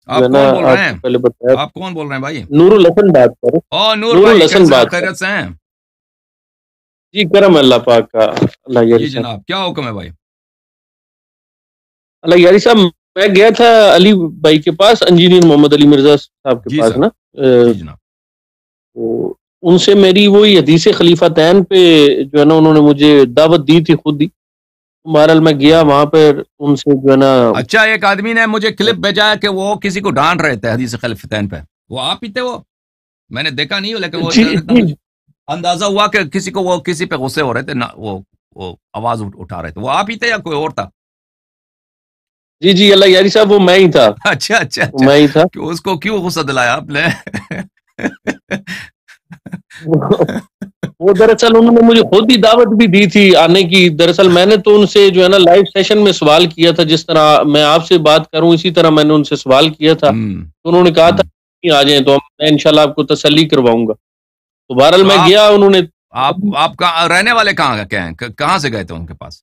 جو ہے آپ نا کون بول آپ رہے کو ہیں؟ پہلے بتایا. آپ کون بول رہے ہیں بھائی؟ نور الحسن بات کر رہا او ہوں. نور نور بھائی، الحسن کیسے ہیں؟ بات کر رہا خیریت سے ہیں؟ ہوں. جی کرم اللہ پاک کا. اللہ یاری جی صاحب. جناب، کیا حکم ہے بھائی؟ اللہ یاری صاحب میں گیا تھا علی بھائی کے پاس، انجینئر محمد علی مرزا صاحب کے جی پاس سر، نا. جی جناب. تو ان سے میری وہی حدیث خلیفہ تین پہ جو ہے نا انہوں نے مجھے دعوت دی تھی خود ہی. بہرحال میں گیا وہاں پر ان سے جو ہے نا. اچھا، ایک آدمی نے مجھے کلپ بھیجا ہے کہ وہ کسی کو ڈانٹ رہے تھے حدیث خلیفتین پہ. وہ آپ ہی تھے؟ وہ میں نے دیکھا نہیں ہو، لیکن وہ جی اتنا جی مجھے اندازہ ہوا کہ وہ کسی پہ غصے ہو رہے تھے، وہ آواز اٹھا رہے تھے. وہ آپ ہی تھے یا کوئی اور تھا؟ جی جی اللہ یاری صاحب وہ میں ہی تھا. اچھا اچھا وہ اچھا. میں ہی تھا. کہ اس کو کیوں غصہ دلایا آپ نے؟ وہ دراصل انہوں نے مجھے خود ہی دعوت بھی دی تھی آنے کی. دراصل میں نے تو ان سے جو ہے نا لائیو سیشن میں سوال کیا تھا، جس طرح میں آپ سے بات کروں اسی طرح میں نے ان سے سوال کیا تھا. تو انہوں نے کہا تھا کہ آ جائیں تو میں انشاءاللہ آپ کو تسلی کرواؤں گا. تو بہرحال تو میں گیا. انہوں نے آپ رہنے والے کہاں کے ہیں؟ کہاں سے گئے تھے ان کے پاس؟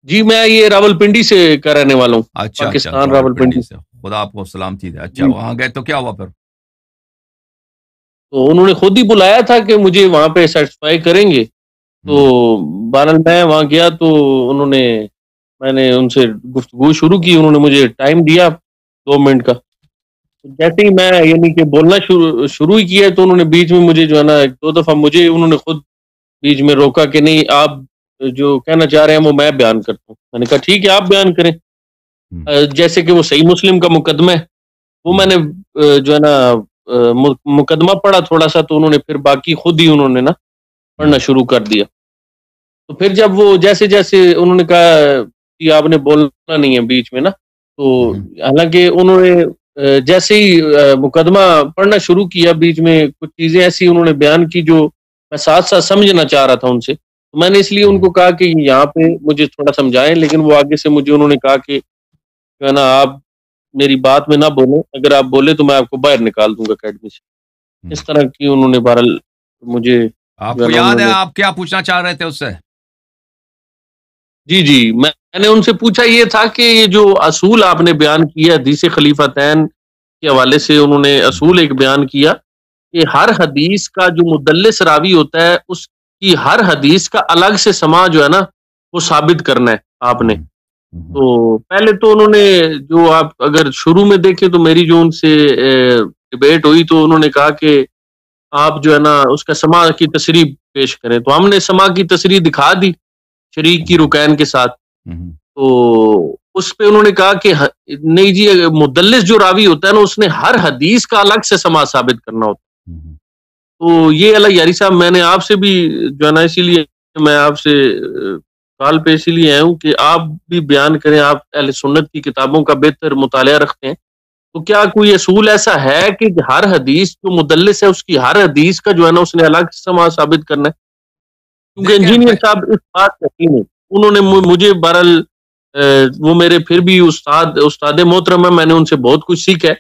جی میں یہ راول پنڈی سے کا رہنے والا ہوں. اچھا اچھا، پاکستان راول راول پنڈی پنڈی. سے. خدا آپ کو سلامتی دے. اچھا، جی وہاں گئے تو کیا ہوا پھر؟ تو انہوں نے خود ہی بلایا تھا کہ مجھے وہاں پہ سیٹسفائی کریں گے. تو بہرحال میں وہاں گیا تو میں نے ان سے گفتگو شروع کی. انہوں نے مجھے ٹائم دیا 2 منٹ کا. جیسے ہی میں یعنی کہ بولنا شروع ہی کیا تو انہوں نے بیچ میں مجھے جو ہے نا 2 دفعہ مجھے انہوں نے خود بیچ میں روکا کہ نہیں، آپ جو کہنا چاہ رہے ہیں وہ میں بیان کرتا ہوں. میں نے کہا ٹھیک ہے آپ بیان کریں. جیسے کہ وہ صحیح مسلم کا مقدمہ ہے وہ میں نے جو ہے نا مقدمہ پڑھا تھوڑا سا. تو انہوں نے پھر باقی خود ہی انہوں نے نا پڑھنا شروع کر دیا. تو پھر جب وہ جیسے جیسے انہوں نے کہا کہ آپ نے بولنا نہیں ہے بیچ میں نا، تو حالانکہ انہوں نے جیسے ہی مقدمہ پڑھنا شروع کیا بیچ میں کچھ چیزیں ایسی انہوں نے بیان کی جو میں ساتھ ساتھ سمجھنا چاہ رہا تھا ان سے. تو میں نے اس لیے ان کو کہا کہ یہاں پہ مجھے تھوڑا سمجھائیں. لیکن وہ آگے سے مجھے انہوں نے کہا کہ جو ہے نا آپ میری بات میں نہ بولیں، اگر آپ بولے تو میں آپ کو باہر نکال دوں گا اکیڈمی سے. اس طرح کی انہوں نے بہرحال مجھے آپ جو ہے کو نا یاد انہوں ہے نے. آپ کیا پوچھنا چاہ رہے تھے اس سے؟ جی جی میں نے ان سے پوچھا یہ تھا کہ یہ جو اصول آپ نے بیان کیا حدیث خلیفہ تین کے حوالے سے، انہوں نے اصول ایک بیان کیا کہ ہر حدیث کا جو مدلس راوی ہوتا ہے اس کی ہر حدیث کا الگ سے سماع جو ہے نا وہ ثابت کرنا ہے آپ نے. تو پہلے تو انہوں نے جو آپ اگر شروع میں دیکھیں تو میری جو ان سے ڈبیٹ ہوئی تو انہوں نے کہا کہ آپ جو ہے نا اس کا سماع کی تصریح پیش کریں. تو ہم نے سماع کی تصریح دکھا دی شریک کی رکین کے ساتھ. تو اس پہ انہوں نے کہا کہ نہیں جی، مدلس جو راوی ہوتا ہے نا اس نے ہر حدیث کا الگ سے سماع ثابت کرنا ہوتا ہے. تو یہ اللہ یاری صاحب میں نے آپ سے بھی جو ہے نا اسی لیے میں آپ سے کال پہ اسی لیے آیا ہوں کہ آپ بھی بیان کریں. آپ اہل سنت کی کتابوں کا بہتر مطالعہ رکھتے ہیں، تو کیا کوئی اصول ایسا ہے کہ ہر حدیث جو مدلس ہے اس کی ہر حدیث کا جو ہے نا اس نے الگ سے سماع ثابت کرنا ہے؟ کیونکہ انجینئر صاحب اس بات یقین ہے. انہوں نے مجھے بہرحال وہ میرے پھر بھی استاد محترم ہے، میں نے ان سے بہت کچھ سیکھا ہے.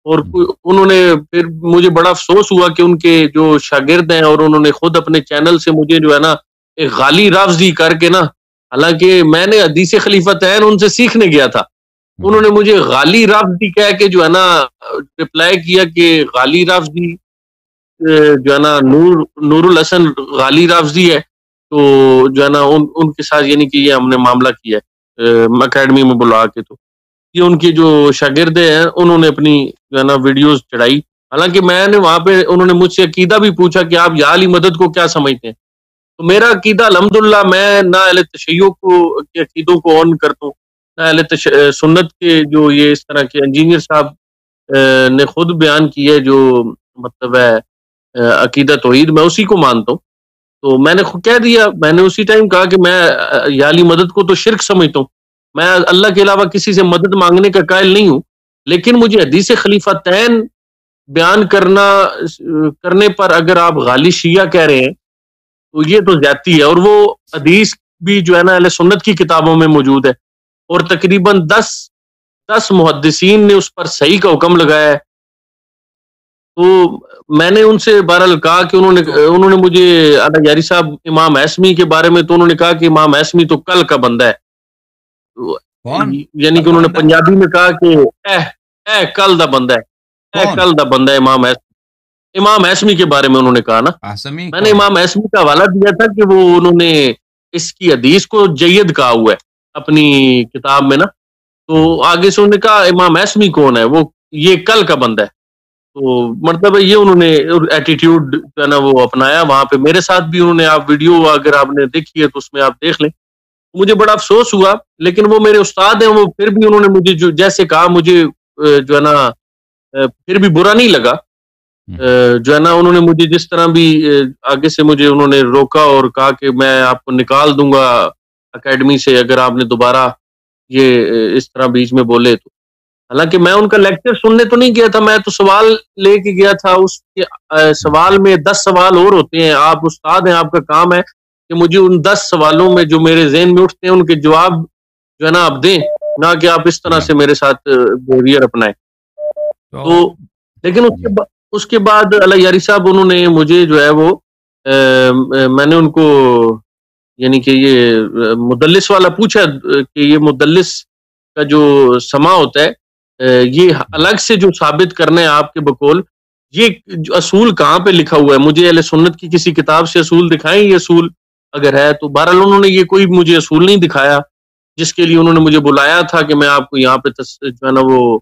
اور انہوں نے پھر مجھے بڑا افسوس ہوا کہ ان کے جو شاگرد ہیں اور انہوں نے خود اپنے چینل سے مجھے جو ہے نا ایک غالی رافضی کر کے نا، حالانکہ میں نے حدیث خلیفہ تین ان سے سیکھنے گیا تھا، انہوں نے مجھے غالی رافضی کہہ کے جو ہے نا رپلائی کیا کہ غالی رافضی جو ہے نا نور الحسن غالی رافضی ہے. تو جو ہے نا ان کے ساتھ یعنی کہ یہ ہم نے معاملہ کیا ہے اکیڈمی میں بلا کے. تو یہ ان کے جو شاگرد ہیں انہوں نے اپنی جو ہے نا ویڈیوز چڑھائی. حالانکہ میں نے وہاں پہ انہوں نے مجھ سے عقیدہ بھی پوچھا کہ آپ یا علی مدد کو کیا سمجھتے ہیں. تو میرا عقیدہ الحمدللہ میں نہ اہل تشیع کے عقیدوں کو اون کرتا ہوں، نہ اہل سنت کے جو یہ اس طرح کے انجینئر صاحب نے خود بیان کی ہے جو مطلب ہے عقیدہ توحید، میں اسی کو مانتا ہوں. تو میں نے کہہ دیا، میں نے اسی ٹائم کہا کہ میں یا علی مدد کو تو شرک سمجھتا ہوں، میں اللہ کے علاوہ کسی سے مدد مانگنے کا قائل نہیں ہوں. لیکن مجھے حدیث خلیفہ تین بیان کرنے پر اگر آپ غالی شیعہ کہہ رہے ہیں تو یہ تو زیادتی ہے. اور وہ حدیث بھی جو ہے نا اہل سنت کی کتابوں میں موجود ہے، اور تقریباً 10 محدثین نے اس پر صحیح کا حکم لگایا ہے. تو میں نے ان سے بہرحال کہا کہ انہوں نے مجھے اللہ یاری صاحب امام ایسمی کے بارے میں تو انہوں نے کہا کہ امام ایسمی تو کل کا بندہ ہے. کون؟ یعنی کہ انہوں نے پنجابی میں کہا کہ اے کل دا بندہ ہے، اے کل دا بندہ ہے امام ایسمی کے بارے میں انہوں نے کہا نا. میں نے امام ایسمی کا حوالہ دیا تھا کہ وہ انہوں نے اس کی حدیث کو جید کہا ہوا ہے اپنی کتاب میں نا. تو آگے سے انہوں نے کہا امام ایسمی کون ہے، وہ یہ کل کا بندہ ہے. تو مطلب یہ انہوں نے ایٹیٹیوڈ جو ہے نا وہ اپنایا وہاں پہ. میرے ساتھ بھی انہوں نے، آپ ویڈیو اگر آپ نے دیکھی ہے تو اس میں آپ دیکھ لیں. مجھے بڑا افسوس ہوا، لیکن وہ میرے استاد ہیں، وہ پھر بھی انہوں نے مجھے جو جیسے کہا مجھے جو ہے نا پھر بھی برا نہیں لگا. جو ہے نا انہوں نے مجھے جس طرح بھی آگے سے مجھے انہوں نے روکا اور کہا کہ میں آپ کو نکال دوں گا اکیڈمی سے اگر آپ نے دوبارہ یہ اس طرح بیچ میں بولے تو. حالانکہ میں ان کا لیکچر سننے تو نہیں گیا تھا، میں تو سوال لے کے گیا تھا. اس کے سوال میں 10 سوال اور ہوتے ہیں. آپ استاد ہیں، آپ کا کام ہے کہ مجھے ان 10 سوالوں میں جو میرے ذہن میں اٹھتے ہیں ان کے جواب جو ہے نا آپ دیں، نہ کہ آپ اس طرح سے میرے ساتھ بہیویئر اپنائیں. تو لیکن اس کے بعد اللہ یاری صاحب انہوں نے مجھے جو ہے وہ میں نے ان کو یعنی کہ یہ مدلس والا پوچھا کہ یہ مدلس کا جو سما ہوتا ہے یہ الگ سے جو ثابت کرنا ہے آپ کے بقول، یہ اصول کہاں پہ لکھا ہوا ہے؟ مجھے اہل سنت کی کسی کتاب سے اصول دکھائیں یہ اصول اگر ہے تو. بہرحال انہوں نے یہ کوئی مجھے اصول نہیں دکھایا جس کے لیے انہوں نے مجھے بلایا تھا کہ میں آپ کو یہاں پہ جو ہے نا وہ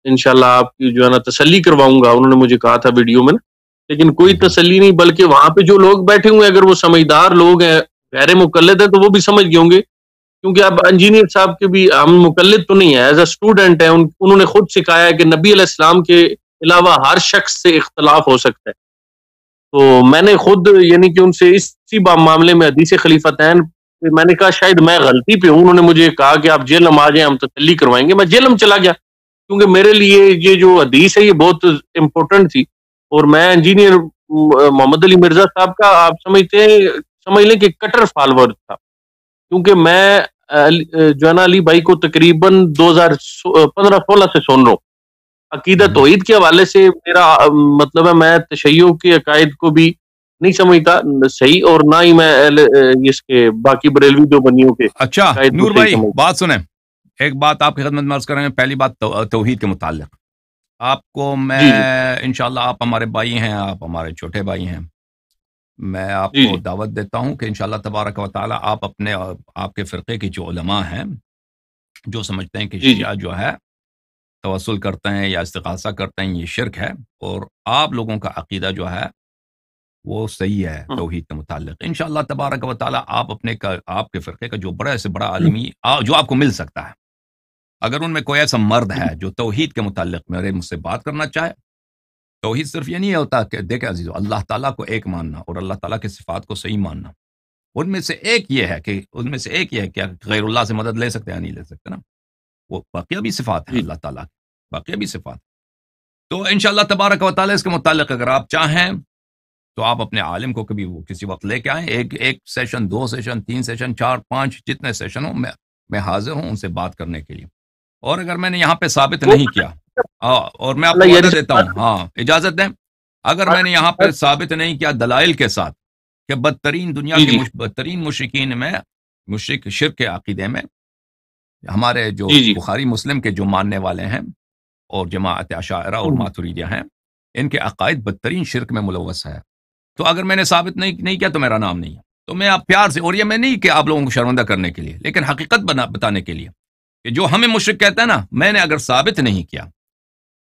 انشاءاللہ آپ کی جو ہے نا تسلی کرواؤں گا. انہوں نے مجھے کہا تھا ویڈیو میں، لیکن کوئی تسلی نہیں. بلکہ وہاں پہ جو لوگ بیٹھے ہوئے ہیں اگر وہ سمجھدار لوگ ہیں، غیر مقلد ہیں، تو وہ بھی سمجھ گئے ہوں گے. کیونکہ اب انجینئر صاحب کے بھی ہم مقلد تو نہیں ہے، ایز اے اسٹوڈنٹ ہے. انہوں نے خود سکھایا ہے کہ نبی علیہ السلام کے علاوہ ہر شخص سے اختلاف ہو سکتا ہے. تو میں نے خود یعنی کہ ان سے اسی معاملے میں حدیث خلیفتین میں نے کہا شاید میں غلطی پہ ہوں. انہوں نے مجھے کہا کہ آپ جیلم آ جائیں، ہم تسلی کروائیں گے. میں جیلم چلا گیا کیونکہ میرے لیے یہ جو حدیث ہے یہ بہت امپورٹنٹ تھی. اور میں انجینئر محمد علی مرزا صاحب کا آپ سمجھ لیں کہ کٹر فالوور تھا. کیونکہ میں جو ہے نا علی بھائی کو تقریباً 2015-16 سے سن رہا ہوں. عقیدہ توحید کے حوالے سے میرا مطلب ہے میں تشیع کے عقائد کو بھی نہیں سمجھتا صحیح، اور نہ ہی میں اس کے باقی بریلوی جو بنیوں کے. اچھا نور بھائی بات سنیں، ایک بات آپ کی خدمت میں عرض کر رہے ہیں. پہلی بات توحید کے متعلق آپ کو میں انشاءاللہ، آپ ہمارے بھائی ہیں، آپ ہمارے چھوٹے بھائی ہیں، میں آپ کو دعوت دیتا ہوں کہ انشاءاللہ تبارک و تعالی آپ کے فرقے کی جو علماء ہیں جو سمجھتے ہیں کہ شیعہ جو ہے توسل کرتے ہیں یا استغاثہ کرتے ہیں یہ شرک ہے، اور آپ لوگوں کا عقیدہ جو ہے وہ صحیح ہے توحید کے متعلق. انشاءاللہ تبارک و تعالی آپ کے فرقے کا جو بڑا سے بڑا عالمی جو آپ کو مل سکتا ہے، اگر ان میں کوئی ایسا مرد ہے جو توحید کے متعلق مجھ سے بات کرنا چاہے. توحید صرف یہ نہیں ہوتا کہ دیکھیں عزیزو، اللہ تعالیٰ کو ایک ماننا اور اللہ تعالیٰ کے صفات کو صحیح ماننا. ان میں سے ایک یہ ہے کہ غیر اللہ سے مدد لے سکتے ہیں یا نہیں لے سکتے نا، وہ باقیہ بھی صفات ہیں اللہ تعالیٰ کی، باقیہ بھی صفات. تو انشاءاللہ تبارک و تعالی اس کے متعلق اگر آپ چاہیں تو آپ اپنے عالم کو کبھی وہ کسی وقت لے کے آئیں. ایک سیشن، 2 سیشن، 3 سیشن، 4 5 جتنے سیشن ہوں میں حاضر ہوں ان سے بات کرنے کے لیے. اور اگر میں نے یہاں پہ ثابت نہیں کیا، اور میں آپ کو وعدہ دیتا ہوں، ہاں اجازت دیں، اگر میں نے یہاں پہ ثابت نہیں کیا دلائل کے ساتھ کہ بدترین دنیا کے بدترین مشرکین میں، مشرک شرک کے عقیدے میں، ہمارے جو بخاری مسلم کے جو ماننے والے ہیں اور جماعت اشاعرہ اور ماتریدیہ ہیں، ان کے عقائد بدترین شرک میں ملوث ہے، تو اگر میں نے ثابت نہیں کیا تو میرا نام نہیں ہے. تو میں آپ پیار سے، اور یہ میں نہیں کہ آپ لوگوں کو شرمندہ کرنے کے لیے، لیکن حقیقت بتانے کے لیے کہ جو ہمیں مشرک کہتا ہے نا، میں نے اگر ثابت نہیں کیا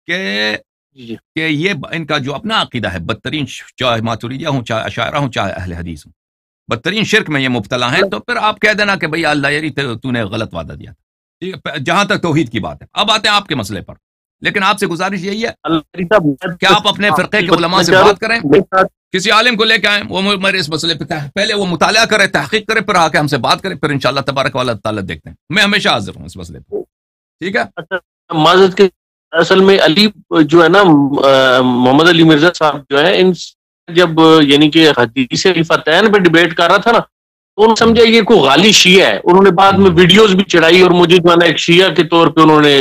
کہ یہ ان کا جو اپنا عقیدہ ہے بدترین، چاہے ماتریدیہ ہوں، چاہے اشاعرہ ہوں، چاہے اہل حدیث ہوں، بدترین شرک میں یہ مبتلا ہیں، تو پھر آپ کہہ دینا کہ بھئی اللہ یاری تو نے غلط وعدہ دیا تھا. جہاں تک توحید کی بات ہے. اب آتے ہیں آپ کے مسئلے پر، لیکن آپ سے گزارش یہی ہے کہ آپ اپنے فرقے کے علماء سے بات کریں، کسی عالم کو لے کے آئیں، وہ میرے اس مسئلے پہ پہلے وہ مطالعہ کرے، تحقیق کرے، پھر آ کے ہم سے بات کرے، پھر انشاءاللہ تبارک و تعالی دیکھتے ہیں. میں ہمیشہ حاضر ہوں اس مسئلے پہ، ٹھیک ہے. معذرت کے اصل میں علی جو ہے نا محمد علی مرزا صاحب جو ہے، ان جب یعنی کہ حدیث خلیفتین پہ ڈیبیٹ کر رہا تھا نا، تو انہوں نے سمجھا یہ کوئی غالی شیعہ ہے. انہوں نے بعد میں ویڈیوز بھی چڑھائی اور مجھے جو ہے نا ایک شیعہ کے طور پہ انہوں نے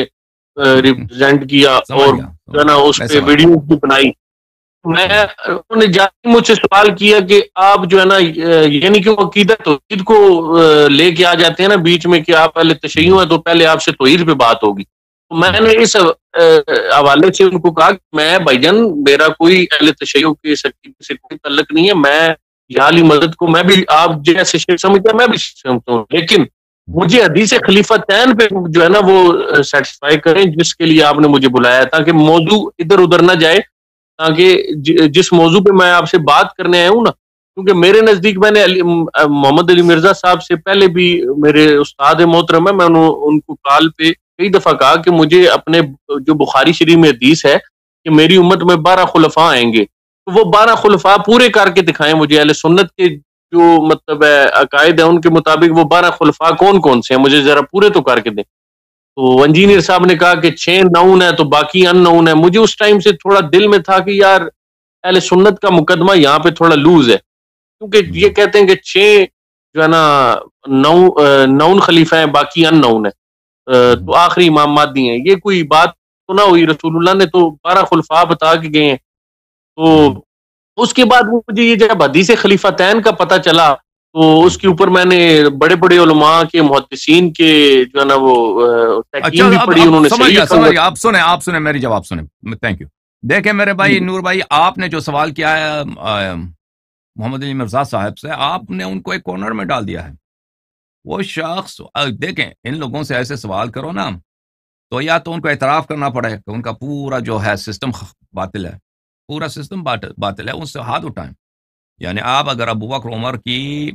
ریپرزینٹ کیا، اور جو ہے نا اس پہ ویڈیوز بھی بنائی. انہوں نے جاتی مجھ سے سوال کیا کہ آپ جو ہے نا یعنی کہ وہ عقیدت توحید کو لے کے آ جاتے ہیں نا بیچ میں کہ آپ پہلے تشیع ہیں تو پہلے آپ سے توحید پہ بات ہوگی. تو میں نے اس حوالے سے ان کو کہا کہ میں بھائی جان میرا کوئی اہل تشیع کے سے کوئی تعلق نہیں ہے, میں یا علی مدد کو میں بھی آپ جیسے شیخ سمجھتا ہوں میں بھی سمجھتا ہوں, لیکن مجھے حدیث خلیفتین پہ جو ہے نا وہ سیٹسفائی کریں جس کے لیے آپ نے مجھے بلایا تاکہ موضوع ادھر ادھر نہ جائے, تاکہ جس موضوع پہ میں آپ سے بات کرنے آیا ہوں نا, کیونکہ میرے نزدیک میں نے محمد علی مرزا صاحب سے پہلے بھی میرے استاد محترم ہے, میں ان کو کال پہ کئی دفعہ کہا کہ مجھے اپنے جو بخاری شریف میں حدیث ہے کہ میری امت میں 12 خلفاء آئیں گے, تو وہ 12 خلفاء پورے کر کے دکھائیں مجھے, اہل سنت کے جو مطلب عقائد ہیں ان کے مطابق وہ 12 خلفاء کون کون سے ہیں مجھے ذرا پورے تو کر کے دیں. تو انجینئر صاحب نے کہا کہ 6 نون ہے تو باقی ان نون ہے. مجھے اس ٹائم سے تھوڑا دل میں تھا کہ یار اہل سنت کا مقدمہ یہاں پہ تھوڑا لوز ہے, کیونکہ یہ کہتے ہیں کہ 6 جو ہے نا نون خلیفہ ہیں باقی ان نون ہے, تو آخری امام مہدی ہیں. یہ کوئی بات تو نہ ہوئی, رسول اللہ نے تو 12 خلفاء بتا کے گئے ہیں. تو اس کے بعد مجھے یہ جب حدیث خلیفتین کا پتہ چلا تو اس کے اوپر میں نے بڑے بڑے علماء کے محدثین کے جو ہے نا وہ تحقیق بھی پڑھی, انہوں نے صحیح. آپ سنیں میری جواب سنیں. Thank you. دیکھیں میرے بھائی نور بھائی, آپ نے جو سوال کیا ہے محمد علی مرزا صاحب سے, آپ نے ان کو ایک کارنر میں ڈال دیا ہے. وہ شخص دیکھیں ان لوگوں سے ایسے سوال کرو نا تو یا تو ان کو اعتراف کرنا پڑے کہ ان کا پورا جو ہے سسٹم باطل ہے, پورا سسٹم باطل ہے, ان سے ہاتھ اٹھائیں. یعنی آپ اگر ابو بکر عمر کی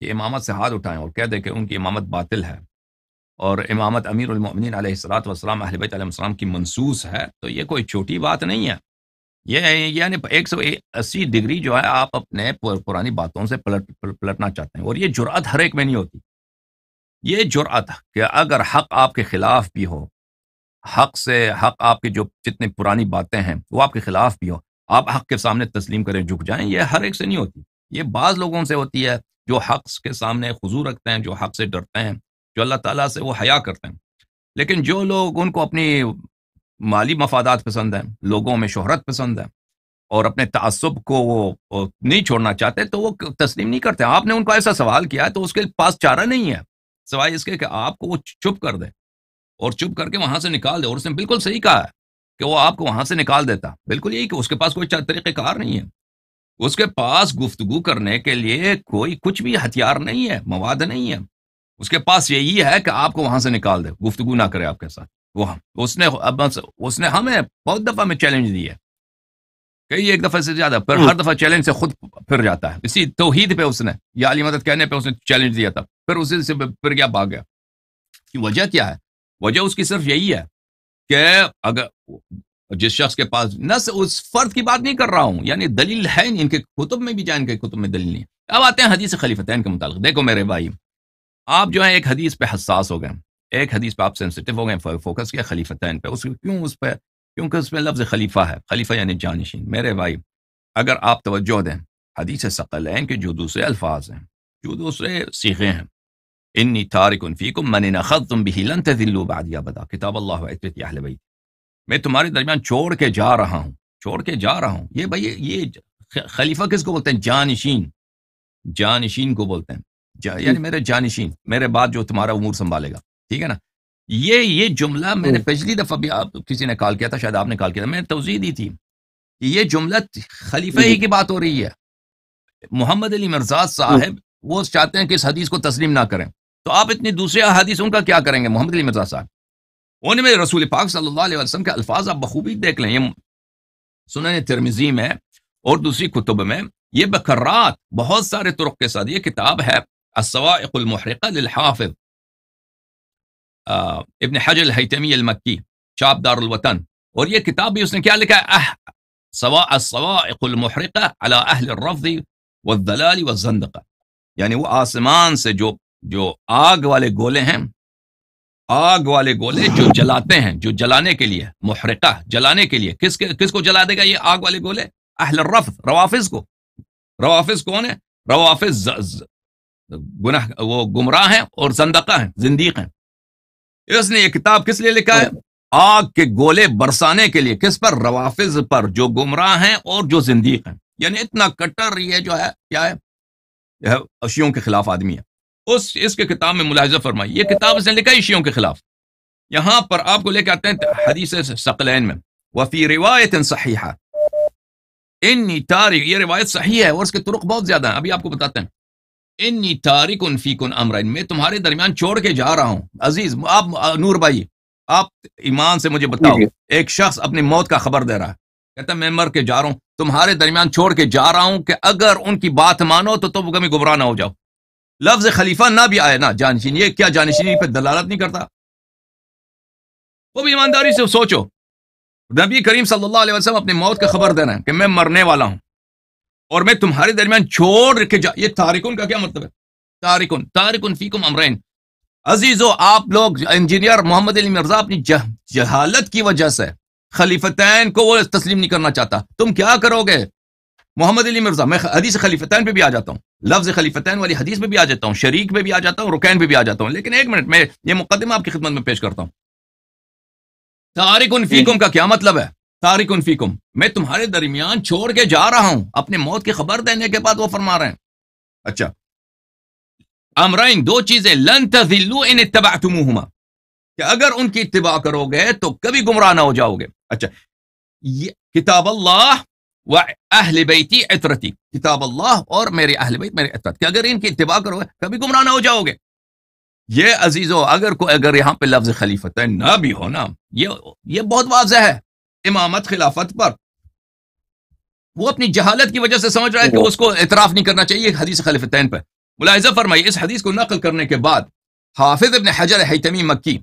امامت سے ہاتھ اٹھائیں اور کہہ دیں کہ ان کی امامت باطل ہے اور امامت امیر المؤمنین علیہ الصلوۃ والسلام اہل بیت علیہ السلام کی منسوس ہے, تو یہ کوئی چھوٹی بات نہیں ہے. یہ یعنی 180 ڈگری جو ہے آپ اپنے پرانی باتوں سے پلٹنا چاہتے ہیں, اور یہ جرأت ہر ایک میں نہیں ہوتی. یہ جرأت کہ اگر حق آپ کے خلاف بھی ہو, حق آپ کے جو جتنے پرانی باتیں ہیں وہ آپ کے خلاف بھی ہو, آپ حق کے سامنے تسلیم کریں, جھک جائیں, یہ ہر ایک سے نہیں ہوتی. یہ بعض لوگوں سے ہوتی ہے جو حق کے سامنے خضوع رکھتے ہیں, جو حق سے ڈرتے ہیں, جو اللہ تعالیٰ سے وہ حیا کرتے ہیں. لیکن جو لوگ ان کو اپنی مالی مفادات پسند ہیں, لوگوں میں شہرت پسند ہے اور اپنے تعصب کو وہ نہیں چھوڑنا چاہتے, تو وہ تسلیم نہیں کرتے. آپ نے ان کو ایسا سوال کیا ہے تو اس کے پاس چارہ نہیں ہے سوائے اس کے کہ آپ کو وہ چپ کر دے اور چپ کر کے وہاں سے نکال دے. اور اس نے بالکل صحیح کہا ہے کہ وہ آپ کو وہاں سے نکال دیتا, بالکل یہی کہ اس کے پاس کوئی طریقہ کار نہیں ہے, اس کے پاس گفتگو کرنے کے لیے کوئی کچھ بھی ہتھیار نہیں ہے, مواد نہیں ہے. اس کے پاس یہی ہے کہ آپ کو وہاں سے نکال دے, گفتگو نہ کرے آپ کے ساتھ. اس نے ہمیں بہت دفعہ میں چیلنج دی ہے, کئی ایک دفعہ سے زیادہ, پر ہر دفعہ چیلنج سے خود پھر جاتا ہے. اسی توحید پہ اس نے یا علی مدد کہنے پہ اس نے چیلنج دیا تھا, پھر اسی سے پھر کیا بھاگ گیا. کی وجہ کیا ہے؟ وجہ اس کی صرف یہی ہے کہ اگر جس شخص کے پاس نہ اس فرد کی بات نہیں کر رہا ہوں, یعنی دلیل ہے ان کے کتب میں بھی, جان کے کتب میں دلیل نہیں. اب آتے ہیں حدیث خلیفتین کے متعلق. دیکھو میرے بھائی, آپ جو ہے ایک حدیث پہ حساس ہو گئے, ایک حدیث پہ آپ سینسٹیو ہو گئے, فوکس کیا خلیفتین پہ. اس پہ کیونکہ اس میں لفظ خلیفہ ہے, خلیفہ یعنی جانشین. میرے بھائی اگر آپ توجہ دیں حدیث ثقلین کے جو دوسرے الفاظ ہیں, جو دوسرے صیغے ہیں, انی تارک فیکم من اخذتم به لن تذلوا بعدی ابدا, کتاب اللہ و عترتی اہل بیت, میں تمہارے درمیان چھوڑ کے جا رہا ہوں. یہ بھائی یہ خلیفہ کس کو بولتے ہیں؟ جانشین کو بولتے ہیں, یعنی میرے جانشین, میرے بعد جو تمہارا امور سنبھالے گا. ٹھیک ہے نا. یہ جملہ میں نے پچھلی دفعہ بھی آپ کسی نے کال کیا تھا, شاید آپ نے کال کیا تھا, میں نے توضیح دی تھی کہ یہ جملہ خلیفہ ہی کی بات ہو رہی ہے. محمد علی مرزا صاحب وہ چاہتے ہیں کہ اس حدیث کو تسلیم نہ کریں, تو آپ اتنی دوسرے حدیث ان کا کیا کریں گے؟ محمد علی مرزا صاحب انہیں میں رسول پاک صلی اللہ علیہ وسلم کے الفاظ آپ بخوبی دیکھ لیں, یہ سنن ترمذی میں اور دوسری کتب میں یہ بکرات بہت سارے طرق کے ساتھ. یہ کتاب ہے الصواعق المحرقہ للحافظ ابن حجر الہیتمی المکی, چاپ دار الوطن, اور یہ کتاب بھی اس نے کیا لکھا ہے؟ الصواعق المحرقہ علی اہل الرفض والضلال والزندقہ, یعنی وہ آسمان سے جو آگ والے گولے ہیں, آگ والے گولے جو جلاتے ہیں, جو جلانے کے لیے, محرقہ جلانے کے لیے, کس کو جلا دے گا یہ آگ والے گولے؟ اہل الرفض, روافظ کو. روافظ کون ہے؟ روافظ گناہ وہ گمراہ ہیں اور زندقہ ہیں, زندیق ہیں. اس نے یہ کتاب کس لیے لکھا ہے؟ آگ کے گولے برسانے کے لیے، کس پر؟ روافظ پر، جو گمراہ ہیں اور جو زندیق ہیں. یعنی اتنا کٹر یہ جو ہے کیا ہے، شیعوں کے خلاف آدمی ہے. اس کے کتاب میں ملاحظہ فرمائی، یہ کتاب اس نے لکھا ہے شیعوں کے خلاف. یہاں پر آپ کو لے کے آتے ہیں حدیث ثقلین میں، وفی روایت صحیحہ انی تارک، یہ روایت صحیح ہے اور اس کے طرق بہت زیادہ ہیں، ابھی آپ کو بتاتے ہیں. انی تارک فیکم امرین، میں تمہارے درمیان چھوڑ کے جا رہا ہوں. عزیز آپ نور بھائی، آپ ایمان سے مجھے بتاؤ، ایک شخص اپنی موت کا خبر دے رہا ہے، کہتا ہے میں مر کے جا رہا ہوں، تمہارے درمیان چھوڑ کے جا رہا ہوں کہ اگر ان کی بات مانو تو تم کبھی گمراہ نہ ہو جاؤ. لفظ خلیفہ نہ بھی آئے نا جانشین، یہ کیا جانشینی پہ دلالت نہیں کرتا؟ وہ بھی ایمانداری سے سوچو. نبی کریم صلی اللہ علیہ وسلم اپنی موت کا خبر دے رہے ہیں کہ میں مرنے والا ہوں اور میں تمہارے درمیان چھوڑ کے یہ تارکن کا کیا مطلب ہے؟ تارکن فیکم امرین. عزیزو، آپ لوگ انجینئر محمد علی مرزا اپنی جہالت کی وجہ سے خلیفتین کو وہ تسلیم نہیں کرنا چاہتا. تم کیا کرو گے؟ محمد علی مرزا، میں حدیث خلیفتین پہ بھی آ جاتا ہوں، لفظ خلیفتین والی حدیث پہ بھی آ جاتا ہوں، شریک پہ بھی آ جاتا ہوں، رکین پہ بھی آ جاتا ہوں. لیکن ایک منٹ میں یہ مقدمہ آپ کی خدمت میں پیش کرتا ہوں. تارکن فیکم کا کیا مطلب ہے؟ تارکن فیکم، میں تمہارے درمیان چھوڑ کے جا رہا ہوں. اپنے موت کی خبر دینے کے بعد وہ فرما رہے ہیں اچھا امرین، دو چیزیں، لن تذلوا ان اتبعتموہما، کہ اگر ان کی اتباع کرو گے تو کبھی گمراہ نہ ہو جاؤ گے. اچھا، یہ کتاب اللہ و اہل بیتی عطرتی، کتاب اللہ اور میرے اہل بیت میرے عطرت، کہ اگر ان کی اتباع کرو گے کبھی گمراہ نہ ہو جاؤ گے. یہ عزیزو، اگر یہاں پہ لفظ خلیفتین نہ بھی ہو نا، یہ بہت واضح ہے. امامت خلافت پر وہ اپنی جہالت کی وجہ سے سمجھ رہا ہے کہ اس کو اعتراف نہیں کرنا چاہیے حدیث خلیفتین پہ. ملاحظہ فرمائیے، اس حدیث کو نقل کرنے کے بعد حافظ ابن حجر حیتمی مکی،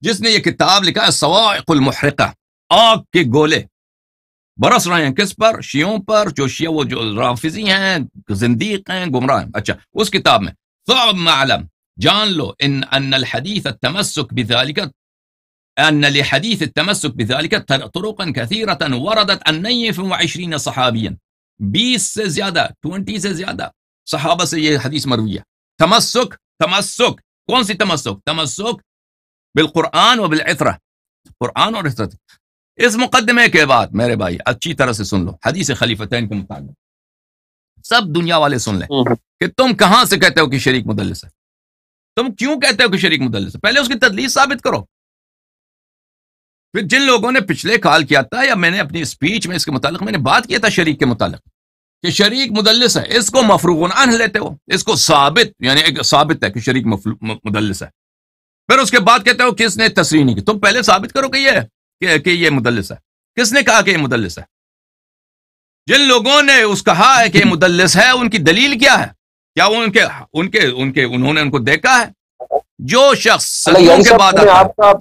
جس نے یہ کتاب لکھا ہے الصواعق المحرقہ، آگ کے گولے برس رہے ہیں کس پر؟ شیعوں پر، جو شیعہ وہ جو رافضی ہیں، زندیق ہیں، گمراہ ہیں. اچھا، اس کتاب میں صعب معلم، جان لو ان الحدیث التمسک بذالک، ان لحدیث التمسک بذالک طرقا کثیرۃ وردت عن 29 صحابیا، 20 سے زیادہ، 20 سے زیادہ صحابہ سے یہ حدیث مروی ہے. تمسک کون سی تمسک بالقرآن و بالعطرہ، قرآن اور عطرت. اس مقدمے کے بعد میرے بھائی اچھی طرح سے سن لو، حدیث خلیفتین کے متعلق سب دنیا والے سن لیں کہ تم کہاں سے کہتے ہو کہ شریک مدلس ہے، تم کیوں کہتے ہو کہ شریک مدلس ہے؟ پہلے اس کی تدلیس ثابت کرو. پھر جن لوگوں نے پچھلے کال کیا تھا، یا میں نے اپنی اسپیچ میں اس کے متعلق میں نے بات کیا تھا شریک کے متعلق کہ شریک مدلس ہے، اس کو مفروغ عنہ لیتے ہو، اس کو ثابت، یعنی ایک ثابت ہے کہ شریک مدلس ہے. پھر اس کے بعد کہتے ہو کس نے تصریح نہیں کی. تم پہلے ثابت کرو کہ یہ مدلس ہے. کس نے کہا کہ یہ مدلس ہے؟ جن لوگوں نے اس کہا ہے کہ یہ مدلس ہے، ان کی دلیل کیا ہے؟ کیا وہ انہوں نے ان کو دیکھا ہے؟ جو شخص صدیوں کے بعد آتا ہے،